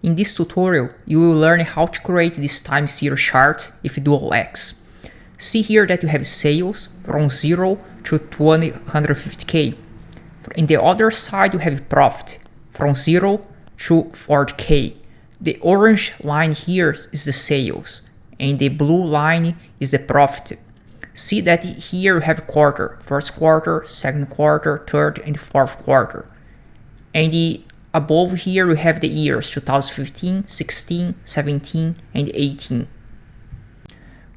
In this tutorial, you will learn how to create this time series chart with dual X. See here that you have sales from 0 to 150k. In the other side, you have profit from 0 to 40k. The orange line here is the sales, and the blue line is the profit. See that here you have quarter, first quarter, second quarter, third and fourth quarter. And above here you have the years 2015, 16, 17 and 18.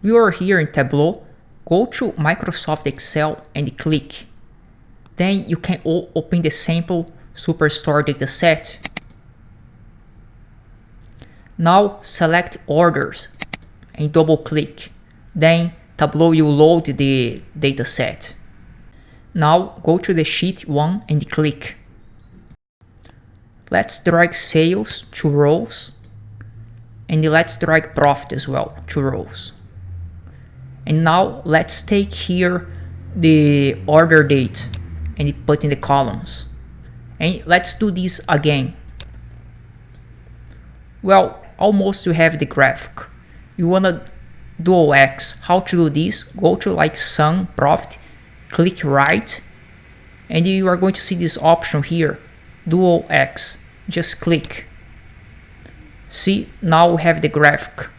We are here in Tableau. Go to Microsoft Excel and click. Then you can open the sample Superstore dataset. Now select orders and double click. Then Tableau will load the dataset. Now go to the sheet 1 and click. Let's drag sales to rows, and let's drag profit as well to rows. And now let's take here the order date and put in the columns. And let's do this again. Well, almost you have the graphic. You wanna dual X. How to do this? Go to like sum profit, click right, and you are going to see this option here, dual X. Just click. See, now we have the graphic.